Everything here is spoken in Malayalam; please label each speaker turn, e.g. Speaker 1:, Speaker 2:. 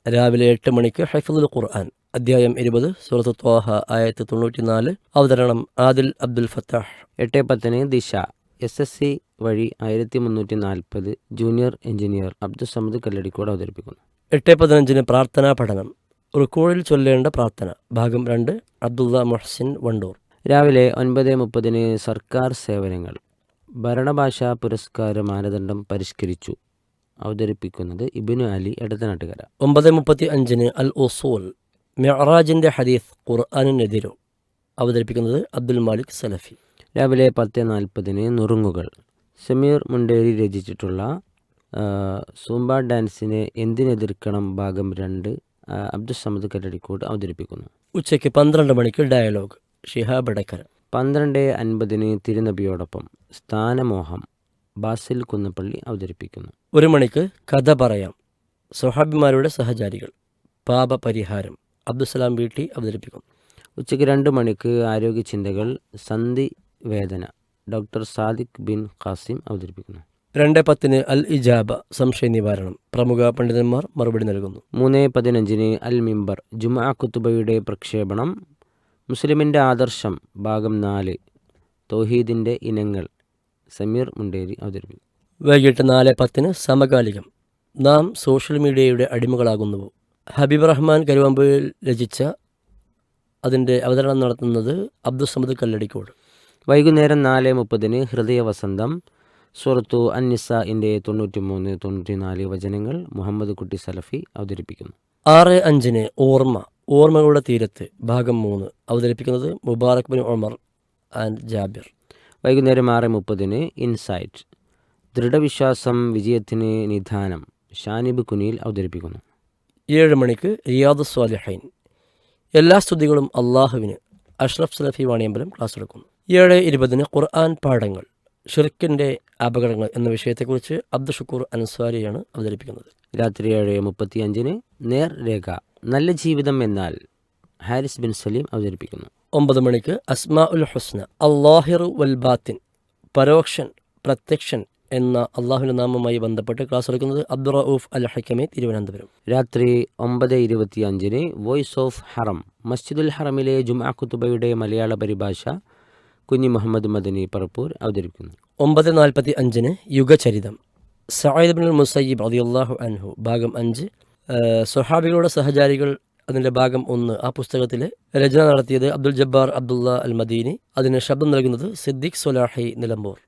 Speaker 1: രാവിലെ 8 മണിക്ക് ഹൈഫുൽ ഖുർആൻ അധ്യായം 20 സൂറത്ത് ത്വാഹ ആയത്ത് 94 അവതരണം ആദിൽ അബ്ദുൽ ഫത്താഹ്.
Speaker 2: 8:10 ദിശ SSC വഴി 1340 ജൂനിയർ എഞ്ചിനീയർ അബ്ദുസമദ് കല്ലടിക്കോട് അവതരിപ്പിക്കുന്നു.
Speaker 1: 8:15 പ്രാർത്ഥനാ പഠനം റുക്കൂഴിൽ ചൊല്ലേണ്ട പ്രാർത്ഥന ഭാഗം 2 അബ്ദുള്ള മുഹ്സിൻ വണ്ടൂർ.
Speaker 2: രാവിലെ 9:30 സർക്കാർ സേവനങ്ങൾ ഭരണഭാഷാ പുരസ്കാര മാനദണ്ഡം പരിഷ്കരിച്ചു. അവതരിപ്പിക്കുന്നത് ഇബ്നു അലി എടത്തനാട്ടുകര.
Speaker 1: 9:35 അൽ ഉസൂൽ മിഅ്റാജിൻ്റെ ഹദീസ് ഖുർആനിനെതിരോ അവതരിപ്പിക്കുന്നത് അബ്ദുൽ മാലിക് സലഫി.
Speaker 2: രാവിലെ 10:40 നുറുങ്ങുകൾ സമീർ മുണ്ടേരി രചിച്ചിട്ടുള്ള സൂംബ ഡാൻസിനെ എന്തിനെതിർക്കണം ഭാഗം 2 അബ്ദുസമദ് കല്ലടിക്കോട് അവതരിപ്പിക്കുന്നു.
Speaker 1: ഉച്ചയ്ക്ക് 12 മണിക്ക് ഡയലോഗ് ഷിഹാബ് അടക്കര.
Speaker 2: 12:50 തിരുനബിയോടൊപ്പം സ്ഥാനമോഹം ബാസിൽ കുന്നപ്പള്ളി അവതരിപ്പിക്കുന്നു.
Speaker 1: 1 മണിക്ക് കഥ പറയാം സ്വഹാബിമാരുടെ സഹചാരികൾ പാപപരിഹാരം അബ്ദുസലാം വീട്ടി അവതരിപ്പിക്കുന്നു.
Speaker 2: ഉച്ചയ്ക്ക് 2 മണിക്ക് ആരോഗ്യ ചിന്തകൾ സന്ധി വേദന ഡോക്ടർ സാദിഖ് ബിൻ ഖാസിം അവതരിപ്പിക്കുന്നു.
Speaker 1: 2:10 അൽ ഇജാബ സംശയ നിവാരണം പ്രമുഖ പണ്ഡിതന്മാർ മറുപടി നൽകുന്നു.
Speaker 2: 3:15 അൽ മിമ്പർ ജുമാ കുത്തുബയുടെ പ്രക്ഷേപണം മുസ്ലിമിൻ്റെ ആദർശം ഭാഗം 4 തൗഹീദിൻ്റെ ഇനങ്ങൾ സമീർ മുണ്ടേരി അവതരിപ്പിക്കും.
Speaker 1: വൈകിട്ട് 4:10 സമകാലികം നാം സോഷ്യൽ മീഡിയയുടെ അടിമകളാകുന്നുവോ ഹബീബ് റഹ്മാൻ കരുവമ്പയിൽ രചിച്ച അതിൻ്റെ അവതരണം നടത്തുന്നത് അബ്ദുസമദ് കല്ലടിക്കോട്.
Speaker 2: വൈകുന്നേരം 4:30 ഹൃദയവസന്തം സൂറത്തു അന്നിസാഇൻ്റെ 93-94 വചനങ്ങൾ മുഹമ്മദ് കുട്ടി സലഫി അവതരിപ്പിക്കുന്നു.
Speaker 1: 6:05 ഓർമ്മകളുടെ തീരത്ത് ഭാഗം 3 അവതരിപ്പിക്കുന്നത് മുബാറക് ബിൻ ഉമർ ആൻഡ് ജാബിർ.
Speaker 2: വൈകുന്നേരം 6:30 ഇൻസൈറ്റ് ദൃഢവിശ്വാസം വിജയത്തിന് നിധാനം ഷാനിബ് കുനിയിൽ അവതരിപ്പിക്കുന്നു.
Speaker 1: 7 മണിക്ക് റിയാദ് സ്വാലിഹൈൻ എല്ലാ സ്തുതികളും അള്ളാഹുവിന് അഷ്റഫ് സലഫി വാണിയമ്പലം ക്ലാസ് എടുക്കുന്നു. 7:20 ഖുർആൻ പാഠങ്ങൾ ഷിർക്കിൻ്റെ അപകടങ്ങൾ എന്ന വിഷയത്തെക്കുറിച്ച് അബ്ദുൽ ഷുക്കൂർ അൻസാരിയാണ് അവതരിപ്പിക്കുന്നത്.
Speaker 2: രാത്രി 7:35 നേർരേഖ നല്ല ജീവിതം എന്നാൽ ഹാരിസ് ബിൻ സലീം അവതരിപ്പിക്കുന്നു.
Speaker 1: 9 മണിക്ക് അസ്മാ ഉൽ ഹുസ്ന അല്ലാഹിർ വൽ ബാത്തിൻ പരോക്ഷൻ പ്രത്യക്ഷൻ എന്ന അള്ളാഹുവിൻ്റെ നാമവുമായി ബന്ധപ്പെട്ട് ക്ലാസ് എടുക്കുന്നത് അബ്ദുർ റഊഫ് അൽ ഹക്കമി തിരുവനന്തപുരം.
Speaker 2: രാത്രി 9:25 വോയിസ് ഓഫ് ഹറം മസ്ജിദുൽ ഹറമിലെ ജുമാ കുത്തുബയുടെ മലയാള പരിഭാഷ കുഞ്ഞി മുഹമ്മദ് മദനി പറപ്പൂർ അവതരിപ്പിക്കുന്നു.
Speaker 1: 9:45 യുഗചരിതം സഈദ് ബിൻ മുസയ്യിബ് റളിയല്ലാഹു അൻഹു ഭാഗം 5 സ്വഹാബികളുടെ സഹചാരികൾ അതിൻ്റെ ഭാഗം 1 ആ പുസ്തകത്തിലെ രചന നടത്തിയത് അബ്ദുൽ ജബ്ബാർ അബ്ദുള്ള അൽ മദീനി. അതിന് ശബ്ദം നൽകുന്നത് സിദ്ദീഖ് സ്വലാഹി നിലമ്പൂർ.